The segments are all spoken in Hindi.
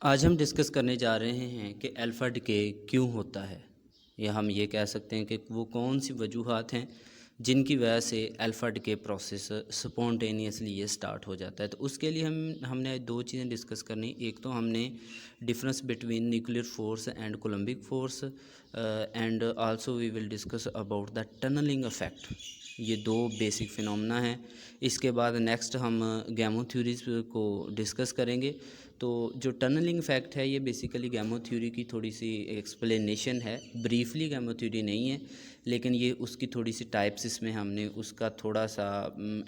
आज हम डिस्कस करने जा रहे हैं कि अल्फ़ा डिके क्यों होता है, या हम ये कह सकते हैं कि वो कौन सी वजूहात हैं जिनकी वजह से अल्फ़ा डिके प्रोसेस स्पॉन्टेनियसली ये स्टार्ट हो जाता है। तो उसके लिए हमने दो चीज़ें डिस्कस करनी। एक तो हमने difference between nuclear force and coulombic force, and also we will discuss about the tunnelling effect. ये दो बेसिक फिनोमेना हैं। इसके बाद नेक्स्ट हम गैमो थ्योरीज को डिस्कस करेंगे। तो जो टनलिंग इफेक्ट है ये बेसिकली गैमो थ्योरी की थोड़ी सी एक्सप्लेनेशन है। ब्रीफली गैमो थ्योरी नहीं है, लेकिन ये उसकी थोड़ी सी टाइप्स इसमें हमने उसका थोड़ा सा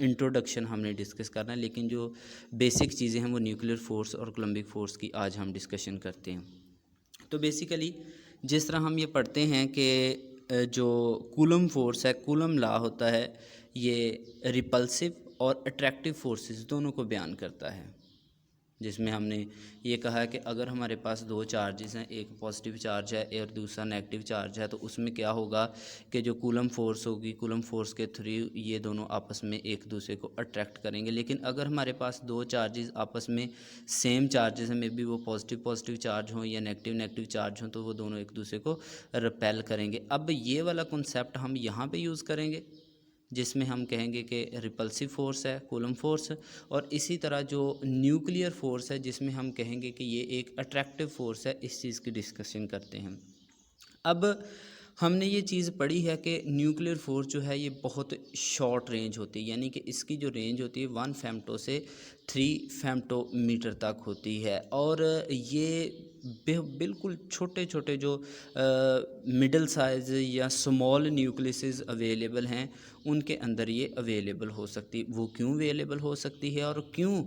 इंट्रोडक्शन हमने डिस्कस करना है। लेकिन जो बेसिक चीज़ें हैं वो न्यूक्लियर फोर्स और कोलम्बिक फोर्स की आज हम डिस्कशन करते हैं। तो बेसिकली जिस तरह हम ये पढ़ते हैं कि जो कूलम फोर्स है, कूलम लॉ होता है, ये रिपल्सिव और अट्रैक्टिव फोर्सेस दोनों को बयान करता है। जिसमें हमने ये कहा है कि अगर हमारे पास दो चार्जेस हैं, एक पॉजिटिव चार्ज है और दूसरा नेगेटिव चार्ज है, तो उसमें क्या होगा कि जो कूलम फोर्स होगी, कूलम फोर्स के थ्रू ये दोनों आपस में एक दूसरे को अट्रैक्ट करेंगे। लेकिन अगर हमारे पास दो चार्जेस आपस में सेम चार्जेस हैं, मे बी वो पॉजिटिव पॉजिटिव चार्ज हों या नेगेटिव नेगेटिव चार्ज हों, तो वो दोनों एक दूसरे को रिपेल करेंगे। अब ये वाला कॉन्सेप्ट हम यहाँ पे यूज़ करेंगे, जिसमें हम कहेंगे कि रिपल्सिव फोर्स है कूलम फोर्स, और इसी तरह जो न्यूक्लियर फोर्स है जिसमें हम कहेंगे कि ये एक अट्रैक्टिव फोर्स है। इस चीज़ की डिस्कशन करते हैं। अब हमने ये चीज़ पढ़ी है कि न्यूक्लियर फोर्स जो है ये बहुत शॉर्ट रेंज होती है, यानी कि इसकी जो रेंज होती है 1 फेम्टो से 3 फेम्टोमीटर तक होती है। और ये बिल्कुल छोटे छोटे जो मिडल साइज़ या स्मॉल न्यूक्लियस अवेलेबल हैं उनके अंदर ये अवेलेबल हो सकती। वो क्यों अवेलेबल हो सकती है और क्यों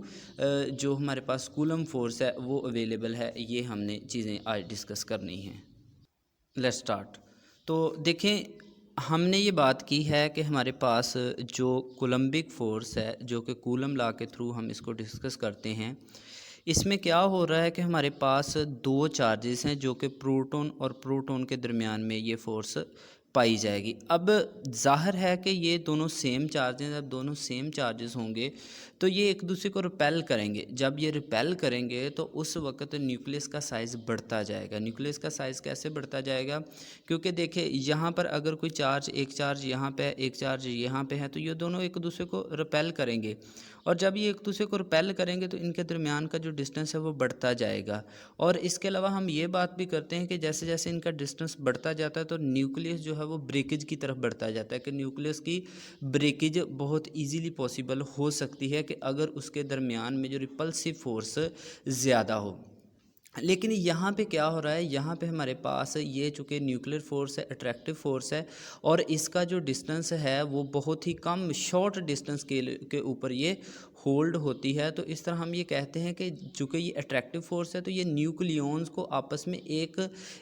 जो हमारे पास कूलम फोर्स है वो अवेलेबल है, ये हमने चीज़ें आज डिस्कस करनी हैं। Let's start. तो देखें, हमने ये बात की है कि हमारे पास जो कोलम्बिक फ़ोर्स है, जो कि कूलम लॉ के थ्रू हम इसको डिस्कस करते हैं, इसमें क्या हो रहा है कि हमारे पास दो चार्जेस हैं जो कि प्रोटॉन और प्रोटॉन के दरमियान में ये फ़ोर्स पाई जाएगी। अब ज़ाहिर है कि ये दोनों सेम चार्जेस, अब दोनों सेम चार्जेस होंगे तो ये एक दूसरे को रिपेल करेंगे। जब ये रिपेल करेंगे तो उस वक्त न्यूक्लियस का साइज़ बढ़ता जाएगा। न्यूक्लियस का साइज़ कैसे बढ़ता जाएगा? क्योंकि देखिए यहाँ पर अगर कोई चार्ज, एक चार्ज यहाँ पे है, एक चार्ज यहाँ पे है, तो ये दोनों एक दूसरे को रिपेल करेंगे। और जब ये एक दूसरे को रिपेल करेंगे तो इनके दरमियान का जो डिस्टेंस है वो बढ़ता जाएगा। और इसके अलावा हम ये बात भी करते हैं कि जैसे जैसे इनका डिस्टेंस बढ़ता जाता है तो न्यूक्लियस जो है वो ब्रेकेज की तरफ बढ़ता जाता है, कि न्यूक्लियस की ब्रेकेज बहुत इजीली पॉसिबल हो सकती है कि अगर उसके दरमियान में जो रिपल्सिव फोर्स ज़्यादा हो। लेकिन यहाँ पे क्या हो रहा है, यहाँ पे हमारे पास ये चूँकि न्यूक्लियर फोर्स है, अट्रैक्टिव फोर्स है, और इसका जो डिस्टेंस है वो बहुत ही कम शॉर्ट डिस्टेंस के ऊपर ये होल्ड होती है। तो इस तरह हम ये कहते हैं कि चूँकि ये अट्रैक्टिव फोर्स है तो ये न्यूक्लियॉन्स को आपस में एक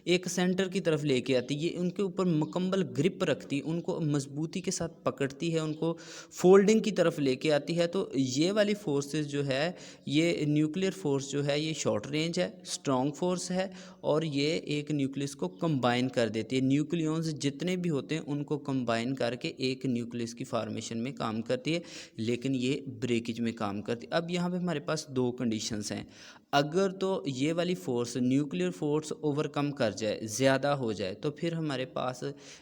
एक सेंटर की तरफ लेके आती है, ये उनके ऊपर मुकम्मल ग्रिप रखती है, उनको मजबूती के साथ पकड़ती है, उनको फोल्डिंग की तरफ लेके आती है। तो ये वाली फोर्सेस जो है, ये न्यूक्लियर फोर्स जो है ये शॉर्ट रेंज है, स्ट्रॉन्ग फोर्स है, और ये एक न्यूक्लियस को कंबाइन कर देती है। न्यूक्लियॉन्स जितने भी होते हैं उनको कंबाइन करके एक न्यूक्लियस की फार्मेशन में काम करती है, लेकिन ये ब्रेकेज में काम करती है। अब यहाँ पे हमारे पास दो कंडीशंस हैं। अगर तो ये वाली फोर्स, न्यूक्लियर फोर्स ओवरकम कर जाए, ज़्यादा हो जाए, तो फिर हमारे पास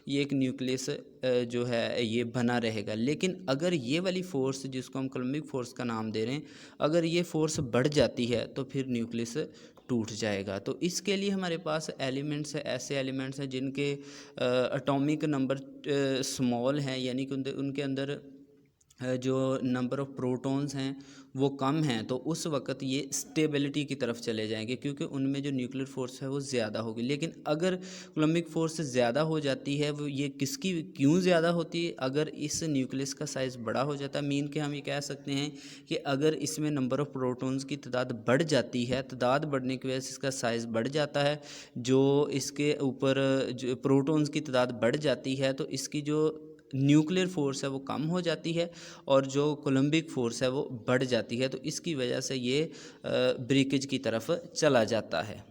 ये एक न्यूक्लियस जो है ये बना रहेगा। लेकिन अगर ये वाली फोर्स, जिसको हम कोलम्बिक फोर्स का नाम दे रहे हैं, अगर ये फोर्स बढ़ जाती है तो फिर न्यूक्लियस टूट जाएगा। तो इसके लिए हमारे पास एलिमेंट्स है, ऐसे एलिमेंट्स हैं जिनके एटॉमिक नंबर स्मॉल हैं, यानी कि उनके अंदर जो नंबर ऑफ़ प्रोटॉन्स हैं वो कम हैं, तो उस वक्त ये स्टेबिलिटी की तरफ चले जाएंगे क्योंकि उनमें जो न्यूक्लियर फोर्स है वो ज़्यादा होगी। लेकिन अगर कोलम्बिक फोर्स ज़्यादा हो जाती है, वो ये किसकी क्यों ज़्यादा होती है? अगर इस न्यूक्लियस का साइज़ बड़ा हो जाता है, मीन के हम ये कह सकते हैं कि अगर इसमें नंबर ऑफ़ प्रोटॉन्स की तादाद बढ़ जाती है, तादाद बढ़ने की वजह से इसका साइज़ बढ़ जाता है, जो इसके ऊपर जो प्रोटॉन्स की तादाद बढ़ जाती है तो इसकी जो न्यूक्लियर फोर्स है वो कम हो जाती है और जो कोलम्बिक फोर्स है वो बढ़ जाती है। तो इसकी वजह से ये ब्रेकेज की तरफ चला जाता है।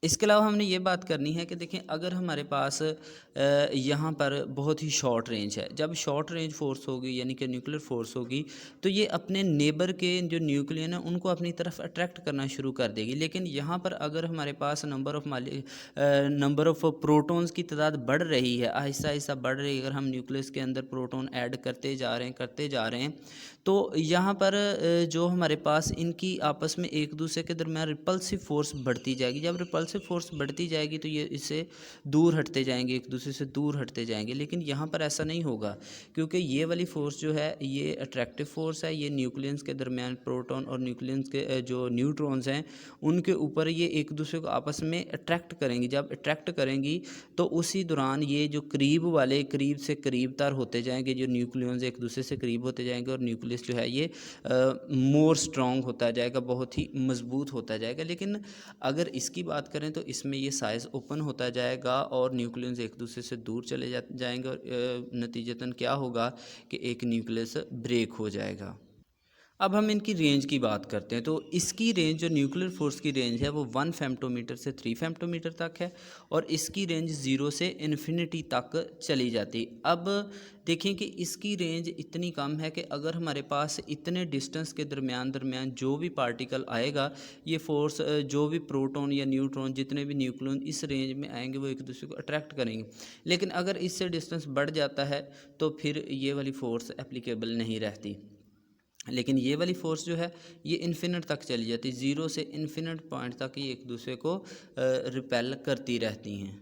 इसके अलावा हमने ये बात करनी है कि देखें, अगर हमारे पास यहाँ पर बहुत ही शॉर्ट रेंज है, जब शॉर्ट रेंज फोर्स होगी यानी कि न्यूक्लियर फोर्स होगी, तो ये अपने नेबर के जो न्यूक्लियन है उनको अपनी तरफ अट्रैक्ट करना शुरू कर देगी। लेकिन यहाँ पर अगर हमारे पास नंबर ऑफ प्रोटॉन्स की तादाद बढ़ रही है, आहिस्ता आहिस्ता बढ़ रही है, अगर हम न्यूक्लियस के अंदर प्रोटॉन ऐड करते जा रहे हैं, तो यहाँ पर जो हमारे पास इनकी आपस में एक दूसरे के दरमियान रिपल्सिव फोर्स बढ़ती जाएगी। जब रिपल्सिव फोर्स बढ़ती जाएगी तो ये इससे दूर हटते जाएंगे, एक दूसरे से दूर हटते जाएंगे। लेकिन यहाँ पर ऐसा नहीं होगा, क्योंकि ये वाली फोर्स जो है ये अट्रैक्टिव फोर्स है। ये न्यूक्लियस के दरमियान प्रोटॉन और न्यूक्लियस के जो न्यूट्रॉन्स हैं उनके ऊपर ये एक दूसरे को आपस में अट्रैक्ट करेंगी। जब अट्रैक्ट करेंगी तो उसी दौरान ये जो करीब से करीब तर होते जाएंगे, जो न्यूक्लियस एक दूसरे से करीब होते जाएंगे और न्यूक्लियस जो है ये मोर स्ट्रॉन्ग होता जाएगा, बहुत ही मजबूत होता जाएगा। लेकिन अगर इसकी बात करें तो इसमें ये साइज़ ओपन होता जाएगा और न्यूक्लियस एक दूसरे से दूर चले जाएंगे और नतीजतन क्या होगा कि एक न्यूक्लियस ब्रेक हो जाएगा। अब हम इनकी रेंज की बात करते हैं, तो इसकी रेंज जो न्यूक्लियर फोर्स की रेंज है वो 1 फेम्टोमीटर से 3 फेम्टोमीटर तक है और इसकी रेंज 0 से इन्फिनिटी तक चली जाती। अब देखें कि इसकी रेंज इतनी कम है कि अगर हमारे पास इतने डिस्टेंस के दरमियान जो भी पार्टिकल आएगा, ये फोर्स जो भी प्रोटॉन या न्यूट्रॉन जितने भी न्यूक्लियन इस रेंज में आएंगे वो एक दूसरे को अट्रैक्ट करेंगे। लेकिन अगर इससे डिस्टेंस बढ़ जाता है तो फिर ये वाली फ़ोर्स एप्लीकेबल नहीं रहती। लेकिन ये वाली फ़ोर्स जो है ये इन्फिनिट तक चली जाती, 0 से इन्फिनिट पॉइंट तक ये एक दूसरे को रिपेल करती रहती हैं।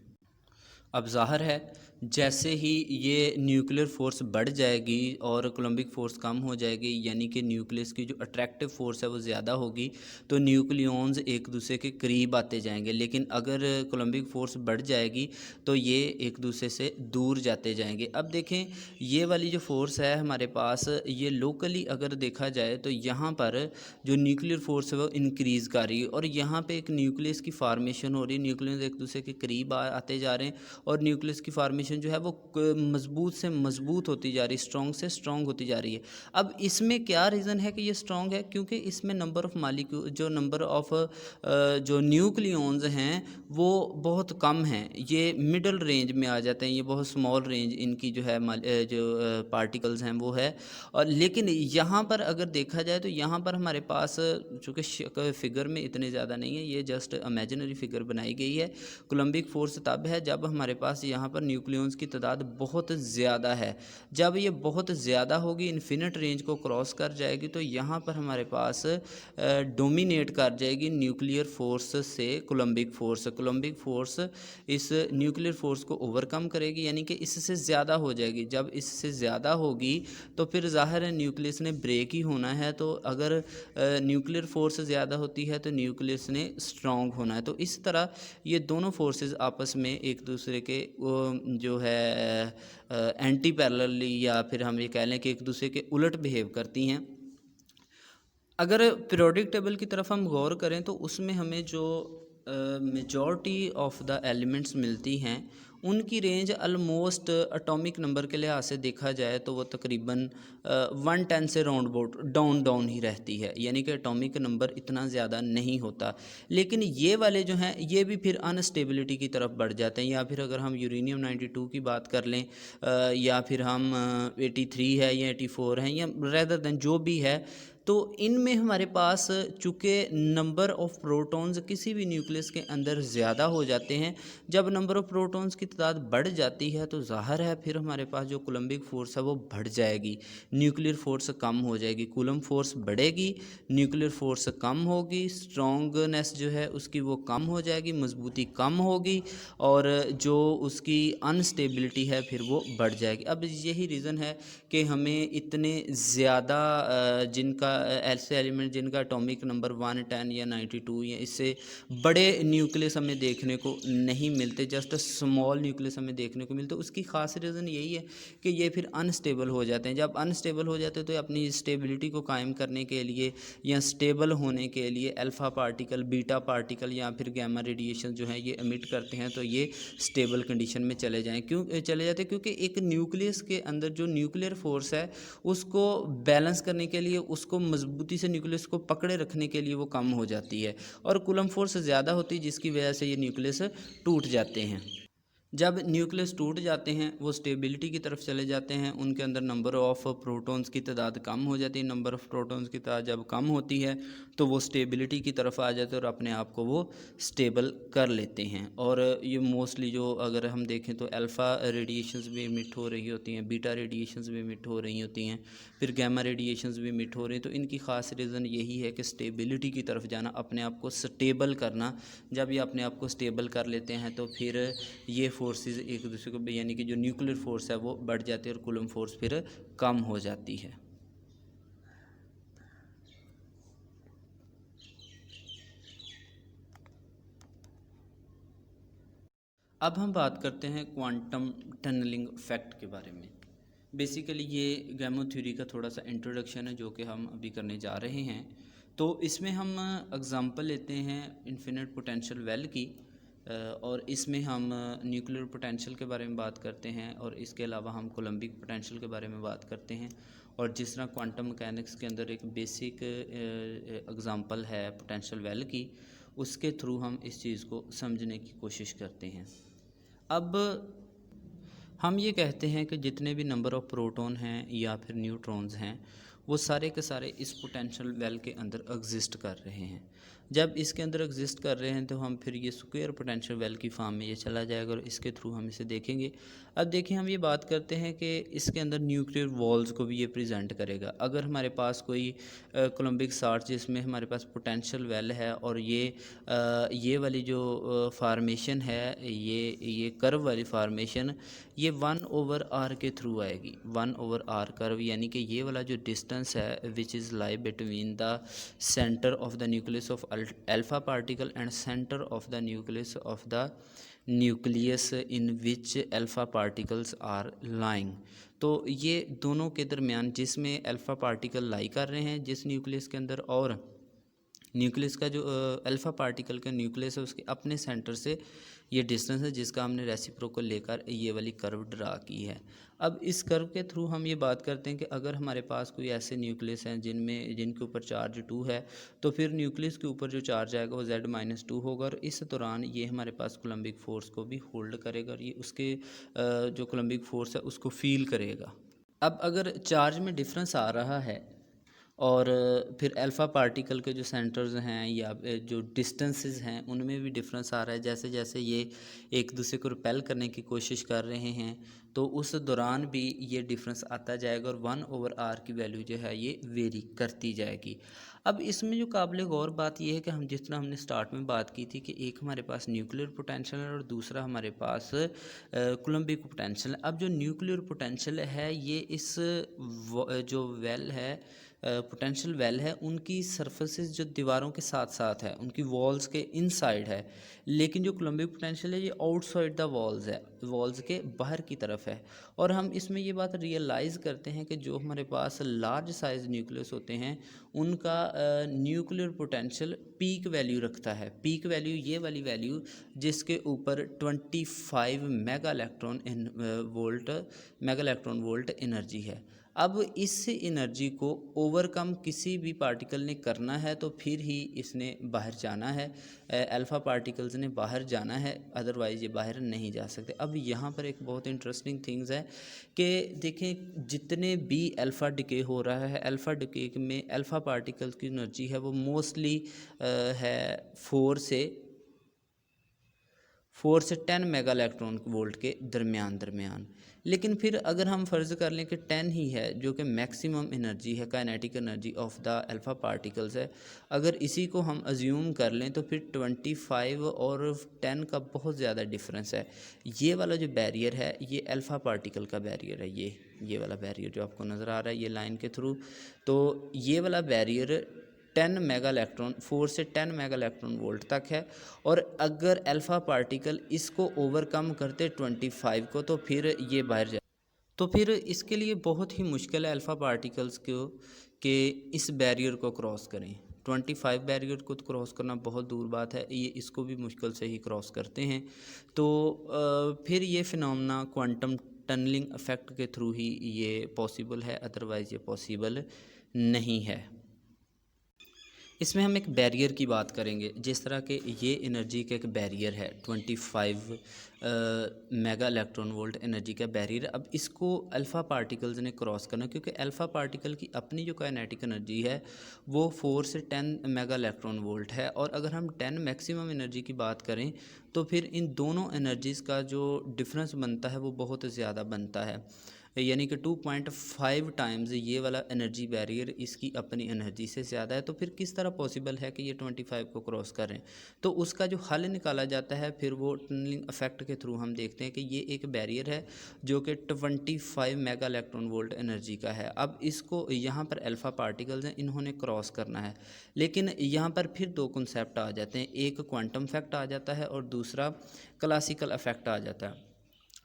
अब ज़ाहिर है जैसे ही ये न्यूक्लियर फोर्स बढ़ जाएगी और कोलम्बिक फोर्स कम हो जाएगी, यानी कि न्यूक्लियस की जो अट्रैक्टिव फोर्स है वो ज़्यादा होगी, तो न्यूक्लियॉन्स एक दूसरे के करीब आते जाएंगे। लेकिन अगर कोलम्बिक फोर्स बढ़ जाएगी तो ये एक दूसरे से दूर जाते जाएंगे। अब देखें, ये वाली जो फोर्स है हमारे पास, ये लोकली अगर देखा जाए तो यहाँ पर जो न्यूक्लियर फोर्स है वो इंक्रीज़ कर रही है और यहाँ पे एक न्यूक्लियस की फार्मेशन हो रही है, न्यूक्लियस एक दूसरे के करीब आते जा रहे हैं और न्यूक्लियस की फार्मेशन जो है वो मजबूत से मजबूत होती जा रही है, स्ट्रॉन्ग से स्ट्रॉन्ग होती जा रही है। अब इसमें क्या रीज़न है कि ये स्ट्रॉन्ग है? क्योंकि इसमें नंबर ऑफ जो न्यूक्लियॉन्स हैं वो बहुत कम हैं, ये मिडल रेंज में आ जाते हैं, ये बहुत स्मॉल रेंज इनकी जो है जो पार्टिकल्स हैं वो है। और लेकिन यहाँ पर अगर देखा जाए तो यहाँ पर हमारे पास चूँकि फिगर में इतने ज़्यादा नहीं है, ये जस्ट इमेजिनरी फिगर बनाई गई है। कोलम्बिक फोर्स तब है जब हमारे पास यहाँ पर न्यूक्लियॉन्स की तादाद बहुत ज़्यादा है। जब ये बहुत ज़्यादा होगी, इन्फिनिट रेंज को क्रॉस कर जाएगी, तो यहाँ पर हमारे पास डोमिनेट कर जाएगी न्यूक्लियर फोर्स से कोलम्बिक फोर्स। कोलम्बिक फोर्स इस न्यूक्लियर फोर्स को ओवरकम करेगी, यानी कि इससे ज़्यादा हो जाएगी। जब इससे ज़्यादा होगी तो फिर ज़ाहिर है न्यूक्लियस ने ब्रेक ही होना है। तो अगर न्यूक्लियर फोर्स ज़्यादा होती है तो न्यूक्लियस ने स्ट्रॉन्ग होना है। तो इस तरह ये दोनों फोर्सेस आपस में एक दूसरे के जो है एंटी पैरेलली, या फिर हम ये कह लें कि एक दूसरे के उलट बिहेव करती हैं। अगर पीरियोडिक टेबल की तरफ हम गौर करें तो उसमें हमें जो मेजॉरिटी ऑफ द एलिमेंट्स मिलती हैं उनकी रेंज अलमोस्ट एटॉमिक नंबर के लिहाज से देखा जाए तो वो तकरीबन 110 से राउंड अबाउट डाउन ही रहती है, यानी कि एटॉमिक नंबर इतना ज़्यादा नहीं होता। लेकिन ये वाले जो हैं ये भी फिर अनस्टेबिलिटी की तरफ बढ़ जाते हैं। या फिर अगर हम यूरेनियम 92 की बात कर लें, या फिर हम 83 है या 84 हैं, या रेदर दैन जो भी है, तो इनमें हमारे पास चूँकि नंबर ऑफ़ प्रोटॉन्स किसी भी न्यूक्लियस के अंदर ज़्यादा हो जाते हैं, जब नंबर ऑफ़ प्रोटॉन्स की तादाद बढ़ जाती है तो ज़ाहिर है फिर हमारे पास जो कोलम्बिक फ़ोर्स है वो बढ़ जाएगी, न्यूक्लियर फ़ोर्स कम हो जाएगी। कूलम्ब फ़ोर्स बढ़ेगी, न्यूक्लियर फ़ोर्स कम होगी, स्ट्रॉन्गनेस जो है उसकी वो कम हो जाएगी, मजबूती कम होगी और जो उसकी अनस्टेबिलिटी है फिर वो बढ़ जाएगी। अब यही रीज़न है कि हमें इतने ज़्यादा जिनका ऐसे एलिमेंट जिनका एटॉमिक नंबर 110 या 92 या इससे बड़े न्यूक्लियस हमें देखने को नहीं मिलते, जस्ट स्मॉल न्यूक्लियस हमें देखने को मिलते। उसकी खास रीज़न यही है कि ये फिर अनस्टेबल हो जाते हैं। जब अनस्टेबल हो जाते हैं तो अपनी स्टेबिलिटी को कायम करने के लिए या स्टेबल होने के लिए अल्फ़ा पार्टिकल, बीटा पार्टिकल या फिर गैमा रेडिएशन जो है ये एमिट करते हैं, तो ये स्टेबल कंडीशन में चले जाते हैं। क्योंकि एक न्यूक्लियस के अंदर जो न्यूक्लियर फोर्स है उसको बैलेंस करने के लिए, उसको मजबूती से न्यूक्लियस को पकड़े रखने के लिए वो कम हो जाती है, और कूलम फोर्स ज़्यादा होती है जिसकी वजह से ये न्यूक्लियस टूट जाते हैं। जब न्यूक्लियस टूट जाते हैं वो स्टेबिलिटी की तरफ चले जाते हैं, उनके अंदर नंबर ऑफ़ प्रोटॉन्स की तादाद कम हो जाती है। नंबर ऑफ़ प्रोटॉन्स की तादाद जब कम होती है तो वो स्टेबिलिटी की तरफ आ जाते हैं और अपने आप को वो स्टेबल कर लेते हैं। और ये मोस्टली जो अगर हम देखें तो अल्फ़ा रेडिएशंस भी इमिट हो रही होती हैं, बीटा रेडिएशंस भी इमिट हो रही होती हैं, फिर गैमा रेडिएशंस भी इमिट हो रही हैं। तो इनकी ख़ास रीज़न यही है कि स्टेबिलिटी की तरफ जाना, अपने आप को स्टेबल करना। जब ये अपने आप को स्टेबल कर लेते हैं तो फिर ये फोर्सेस एक दूसरे को, यानी कि जो न्यूक्लियर फोर्स है वो बढ़ जाती है और कूलम फोर्स फिर कम हो जाती है। अब हम बात करते हैं क्वांटम टनलिंग इफेक्ट के बारे में। बेसिकली ये गैमो थ्योरी का थोड़ा सा इंट्रोडक्शन है जो कि हम अभी करने जा रहे हैं। तो इसमें हम एग्ज़ाम्पल लेते हैं इन्फिनिट पोटेंशियल वेल की, और इसमें हम न्यूक्लियर पोटेंशियल के बारे में बात करते हैं, और इसके अलावा हम कोलम्बिक पोटेंशियल के बारे में बात करते हैं। और जिस तरह क्वांटम मैकेनिक्स के अंदर एक बेसिक एग्ज़ाम्पल है पोटेंशियल वेल की, उसके थ्रू हम इस चीज़ को समझने की कोशिश करते हैं। अब हम ये कहते हैं कि जितने भी नंबर ऑफ़ प्रोटॉन हैं या फिर न्यूट्रॉन्स हैं वो सारे के सारे इस पोटेंशियल वेल के अंदर एग्जिस्ट कर रहे हैं। जब इसके अंदर एग्जिस्ट कर रहे हैं तो हम फिर ये स्क्वायर पोटेंशियल वेल की फॉर्म में ये चला जाएगा और इसके थ्रू हम इसे देखेंगे। अब देखिए हम ये बात करते हैं कि इसके अंदर न्यूक्लियर वॉल्स को भी ये प्रेजेंट करेगा। अगर हमारे पास कोई कोलम्बिक सार्च जिसमें हमारे पास पोटेंशियल वेल है और ये वाली जो फार्मेशन है, ये कर्व वाली फार्मेशन, ये 1/r के थ्रू आएगी। 1/r कर्व, यानी कि ये वाला जो डिस्टेंस है which is lie between the centre of the nucleus of alpha particle and centre of the nucleus of the nucleus in which alpha particles are lying. तो ये दोनों के दरमियान जिसमें अल्फ़ा पार्टिकल लाई कर रहे हैं जिस न्यूक्लियस के अंदर, और न्यूक्लियस का जो अल्फ़ा पार्टिकल का न्यूक्लियस है उसके अपने सेंटर से ये डिस्टेंस है जिसका हमने रेसिप्रोकल लेकर ये वाली कर्व ड्रा की है। अब इस कर्व के थ्रू हम ये बात करते हैं कि अगर हमारे पास कोई ऐसे न्यूक्लियस हैं जिनके ऊपर चार्ज 2 है, तो फिर न्यूक्लियस के ऊपर जो चार्ज आएगा वो Z-2 होगा, और इस दौरान ये हमारे पास कोलम्बिक फ़ोर्स को भी होल्ड करेगा और ये उसके जो कोलम्बिक फ़ोर्स है उसको फील करेगा। अब अगर चार्ज में डिफरेंस आ रहा है और फिर अल्फ़ा पार्टिकल के जो सेंटर्स हैं या जो डिस्टेंसेस हैं उनमें भी डिफरेंस आ रहा है, जैसे जैसे ये एक दूसरे को रिपेल करने की कोशिश कर रहे हैं तो उस दौरान भी ये डिफरेंस आता जाएगा और 1/r की वैल्यू जो है ये वेरी करती जाएगी। अब इसमें जो काबिल गौर बात ये है कि हम जिस तरह हमने स्टार्ट में बात की थी कि एक हमारे पास न्यूक्लियर पोटेंशियल है और दूसरा हमारे पास कोलम्बिक पोटेंशियल है। अब जो न्यूक्लियर पोटेंशियल है ये इस जो वेल है पोटेंशियल वेल है उनकी सरफेसेस जो दीवारों के साथ साथ है उनकी वॉल्स के इनसाइड है, लेकिन जो कोलम्बिक पोटेंशियल है ये आउटसाइड द वॉल्स है, वॉल्स के बाहर की तरफ है। और हम इसमें ये बात रियलाइज़ करते हैं कि जो हमारे पास लार्ज साइज़ न्यूक्लियस होते हैं उनका न्यूक्लियर पोटेंशियल पीक वैल्यू रखता है। पीक वैल्यू ये वाली वैल्यू जिसके ऊपर 25 मेगा इलेक्ट्रॉन वोल्ट एनर्जी है। अब इस एनर्जी को ओवरकम किसी भी पार्टिकल ने करना है तो फिर ही इसने बाहर जाना है, अल्फ़ा पार्टिकल्स ने बाहर जाना है, अदरवाइज़ ये बाहर नहीं जा सकते। अब यहाँ पर एक बहुत इंटरेस्टिंग थिंग्स है कि देखें जितने भी अल्फ़ा डिके हो रहा है, अल्फ़ा डिके में अल्फ़ा पार्टिकल्स की एनर्जी है वो मोस्टली है 4 से 10 मेगा इलेक्ट्रॉन वोल्ट के दरमियान। लेकिन फिर अगर हम फ़र्ज़ कर लें कि 10 ही है जो कि मैक्सिमम एनर्जी है, kinetic energy of the alpha particles है, अगर इसी को हम अज्यूम कर लें तो फिर 25 और 10 का बहुत ज़्यादा डिफरेंस है। ये वाला जो बैरियर है ये अल्फ़ा पार्टिकल का बैरियर है, ये वाला बैरियर जो आपको नज़र आ रहा है ये लाइन के थ्रू, तो ये वाला बैरियर 10 मेगा इलेक्ट्रॉन 4 से 10 मेगा इलेक्ट्रॉन वोल्ट तक है। और अगर अल्फ़ा पार्टिकल इसको ओवरकम करते 25 को तो फिर ये बाहर जाए, तो फिर इसके लिए बहुत ही मुश्किल है अल्फ़ा पार्टिकल्स को कि इस बैरियर को क्रॉस करें। 25 बैरियर को तो क्रॉस करना बहुत दूर बात है, ये इसको भी मुश्किल से ही क्रॉस करते हैं। तो फिर ये फिनोमेना क्वांटम टनलिंग इफेक्ट के थ्रू ही ये पॉसिबल है, अदरवाइज़ ये पॉसिबल नहीं है। इसमें हम एक बैरियर की बात करेंगे। जिस तरह के ये एनर्जी का एक बैरियर है 25 मेगा इलेक्ट्रॉन वोल्ट एनर्जी का बैरियर। अब इसको अल्फ़ा पार्टिकल्स ने क्रॉस करना, क्योंकि अल्फ़ा पार्टिकल की अपनी जो काइनेटिक एनर्जी है वो 4 से 10 मेगा इलेक्ट्रॉन वोल्ट है। और अगर हम 10 मैक्सिमम एनर्जी की बात करें तो फिर इन दोनों एनर्जीज़ का जो डिफरेंस बनता है वो बहुत ज़्यादा बनता है, यानी कि 2.5 टाइम्स ये वाला एनर्जी बैरियर इसकी अपनी एनर्जी से ज़्यादा है। तो फिर किस तरह पॉसिबल है कि ये 25 को क्रॉस करें? तो उसका जो हल निकाला जाता है फिर वो टनलिंग इफेक्ट के थ्रू हम देखते हैं कि ये एक बैरियर है जो कि 25 मेगा इलेक्ट्रॉन वोल्ट एनर्जी का है। अब इसको यहाँ पर अल्फ़ा पार्टिकल्स हैं, इन्होंने क्रॉस करना है। लेकिन यहाँ पर फिर दो कॉन्सेप्ट आ जाते हैं, एक क्वांटम इफेक्ट आ जाता है और दूसरा क्लासिकल इफेक्ट आ जाता है।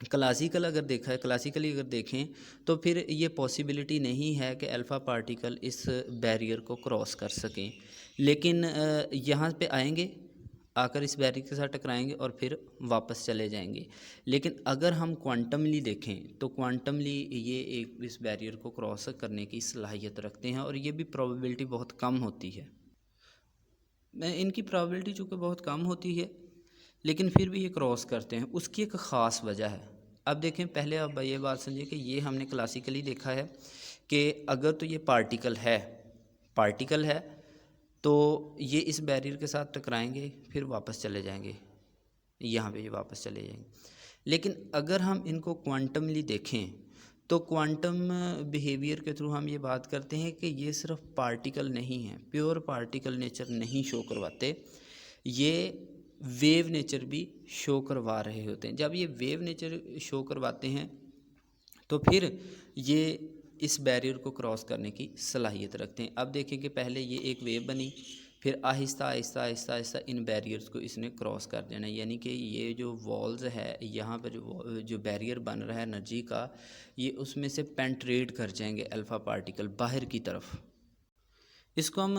क्लासिकली अगर देखें तो फिर ये पॉसिबिलिटी नहीं है कि अल्फ़ा पार्टिकल इस बैरियर को क्रॉस कर सकें। लेकिन यहाँ पे आएंगे, आकर इस बैरियर के साथ टकराएंगे और फिर वापस चले जाएंगे। लेकिन अगर हम क्वांटमली देखें तो क्वांटमली ये एक इस बैरियर को क्रॉस करने की सलाहियत रखते हैं और ये भी प्रोबेबिलिटी बहुत कम होती है। इनकी प्रोबेबिलिटी चूँकि बहुत कम होती है लेकिन फिर भी ये क्रॉस करते हैं, उसकी एक ख़ास वजह है। अब देखें, पहले अब ये बात समझिए कि ये हमने क्लासिकली देखा है कि अगर तो ये पार्टिकल है तो ये इस बैरियर के साथ टकराएंगे फिर वापस चले जाएंगे, यहाँ पे ये वापस चले जाएंगे। लेकिन अगर हम इनको क्वांटमली देखें तो क्वांटम बिहेवियर के थ्रू हम ये बात करते हैं कि ये सिर्फ पार्टिकल नहीं है, प्योर पार्टिकल नेचर नहीं शो करवाते, ये वेव नेचर भी शो करवा रहे होते हैं। जब ये वेव नेचर शो करवाते हैं तो फिर ये इस बैरियर को क्रॉस करने की सलाहियत रखते हैं। अब देखें कि पहले ये एक वेव बनी, फिर आहिस्ता आहिस्ता आहिस्ता आहिस्ता इन बैरियर्स को इसने क्रॉस कर देना, यानी कि ये जो वॉल्स है यहाँ पर जो बैरियर बन रहा है एनर्जी का, ये उसमें से पेंट्रेट कर जाएंगे अल्फ़ा पार्टिकल बाहर की तरफ। इसको हम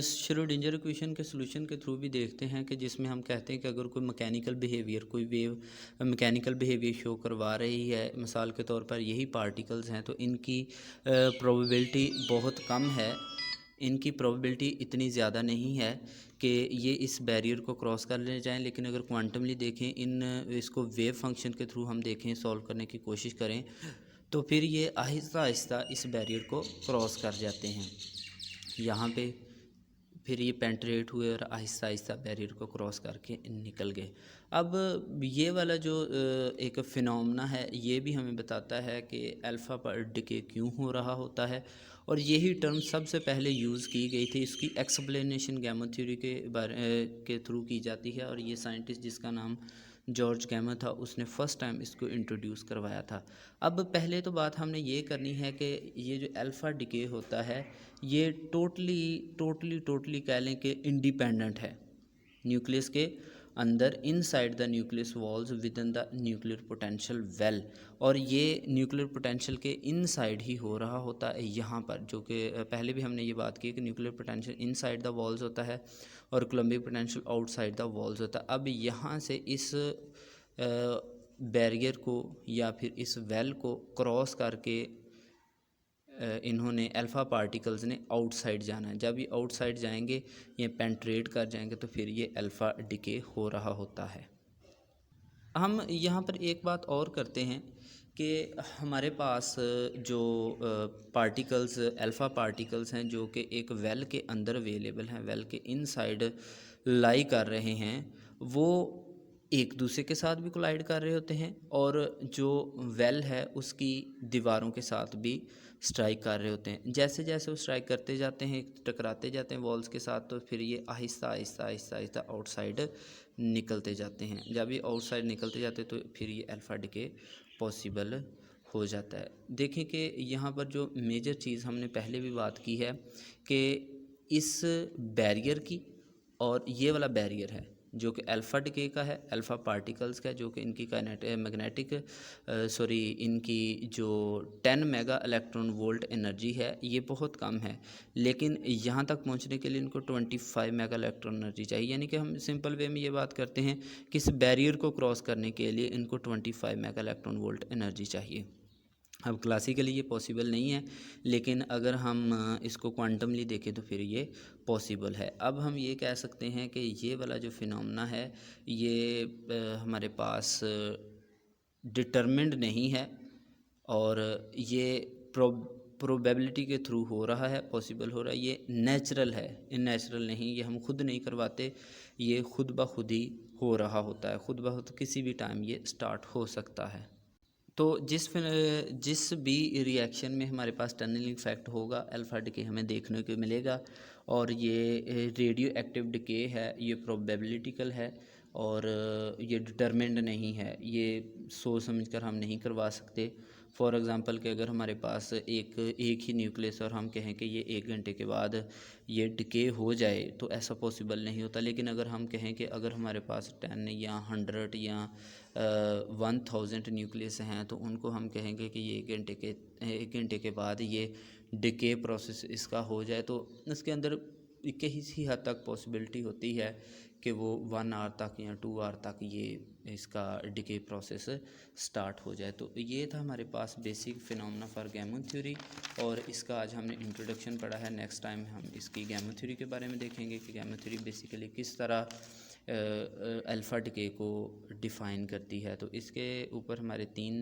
श्रोडिंगर इक्वेशन के सॉल्यूशन के थ्रू भी देखते हैं कि जिसमें हम कहते हैं कि अगर कोई कोई वेव मैकेनिकल बिहेवियर शो करवा रही है, मिसाल के तौर पर यही पार्टिकल्स हैं, तो इनकी प्रोबेबिलिटी बहुत कम है, इनकी प्रोबेबिलिटी इतनी ज़्यादा नहीं है कि ये इस बैरियर को क्रॉस कर ले जाएं। लेकिन अगर क्वांटमली देखें, इसको वेव फंक्शन के थ्रू हम देखें, सॉल्व करने की कोशिश करें, तो फिर ये आहिस्ता आहिस्ता इस बैरियर को क्रॉस कर जाते हैं यहाँ पे, फिर ये पेंट्रेट हुए और आहिस्ता आहिस्ता बैरियर को क्रॉस करके निकल गए। अब ये वाला जो एक फिनोमेना है ये भी हमें बताता है कि अल्फ़ा पर डिके क्यों हो रहा होता है, और यही टर्म सबसे पहले यूज़ की गई थी। इसकी एक्सप्लेनेशन गैमा थ्योरी के थ्रू की जाती है, और ये साइंटिस्ट जिसका नाम जॉर्ज गैमा था उसने फ़र्स्ट टाइम इसको इंट्रोड्यूस करवाया था। अब पहले तो बात हमने ये करनी है कि ये जो अल्फ़ा डिके होता है ये टोटली कह लें कि इंडिपेंडेंट है न्यूक्लियस के अंदर, inside the nucleus walls with in the nuclear potential well, और ये न्यूक्लियर पोटेंशियल के इनसाइड ही हो रहा होता है यहाँ पर, जो कि पहले भी हमने ये बात की कि nuclear potential inside the walls होता है और Coulombic potential outside the walls होता है। अब यहाँ से इस बैरियर को या फिर इस वेल को क्रॉस करके इन्होंने अल्फ़ा पार्टिकल्स ने आउटसाइड जाना है। जब ये आउटसाइड जाएंगे, ये पेंट्रेट कर जाएंगे, तो फिर ये अल्फ़ा डिके हो रहा होता है। हम यहाँ पर एक बात और करते हैं कि हमारे पास जो पार्टिकल्स अल्फ़ा पार्टिकल्स हैं जो कि एक वेल के अंदर अवेलेबल हैं, वेल के इनसाइड लाई कर रहे हैं, वो एक दूसरे के साथ भी कोलाइड कर रहे होते हैं और जो वेल है उसकी दीवारों के साथ भी स्ट्राइक कर रहे होते हैं। जैसे जैसे वो स्ट्राइक करते जाते हैं, टकराते जाते हैं वॉल्स के साथ, तो फिर ये आहिस्ता आहिस्ता आहिस्ता आहिस्ता आउटसाइड निकलते जाते हैं। जब ये आउटसाइड निकलते जाते हैं तो फिर ये अल्फ़ा डिके पॉसिबल हो जाता है। देखें कि यहाँ पर जो मेजर चीज़ हमने पहले भी बात की है कि इस बैरियर की, और ये वाला बैरियर है जो कि अल्फ़ा डिके का है, अल्फ़ा पार्टिकल्स का है, जो कि इनकी इनकी जो 10 मेगा इलेक्ट्रॉन वोल्ट एनर्जी है ये बहुत कम है, लेकिन यहाँ तक पहुँचने के लिए इनको 25 मेगा इलेक्ट्रॉन एनर्जी चाहिए। यानी कि हम सिंपल वे में ये बात करते हैं कि इस बैरियर को क्रॉस करने के लिए इनको 25 मेगा इलेक्ट्रॉन वोल्ट एनर्जी चाहिए। अब क्लासिकली ये पॉसिबल नहीं है, लेकिन अगर हम इसको क्वांटमली देखें तो फिर ये पॉसिबल है। अब हम ये कह सकते हैं कि ये वाला जो फिनोमेना है ये हमारे पास डिटरमिन्ड नहीं है और ये प्रोबेबिलिटी के थ्रू हो रहा है, पॉसिबल हो रहा है। ये नेचुरल है, इननेचुरल नहीं, ये हम खुद नहीं करवाते, ये खुद ब खुद ही हो रहा होता है, खुद ब खुद किसी भी टाइम ये स्टार्ट हो सकता है। तो जिस भी रिएक्शन में हमारे पास टनलिंग इफेक्ट होगा अल्फा डिके हमें देखने को मिलेगा, और ये रेडियो एक्टिव डिके है, ये प्रोबेबिलिटिकल है और ये डिटरमिन्ड नहीं है, ये सोच समझ कर हम नहीं करवा सकते। फॉर एग्ज़ाम्पल कि अगर हमारे पास एक ही न्यूक्लियस और हम कहें कि ये 1 घंटे के बाद ये डिके हो जाए, तो ऐसा पॉसिबल नहीं होता। लेकिन अगर हम कहें कि अगर हमारे पास 10 या 100 या 1000 न्यूक्लियस हैं, तो उनको हम कहेंगे कि ये 1 घंटे के बाद ये डिके प्रोसेस इसका हो जाए, तो इसके अंदर किसी हद तक पॉसिबिलिटी होती है कि वो 1 आवर तक या 2 आवर तक ये इसका डिके प्रोसेस स्टार्ट हो जाए। तो ये था हमारे पास बेसिक फिनोमेना फॉर गैमन थ्योरी, और इसका आज हमने इंट्रोडक्शन पढ़ा है। नेक्स्ट टाइम हम इसकी गैमन थ्योरी के बारे में देखेंगे कि गैमन थ्योरी बेसिकली किस तरह अल्फ़ा डिके को डिफ़ाइन करती है। तो इसके ऊपर हमारे 3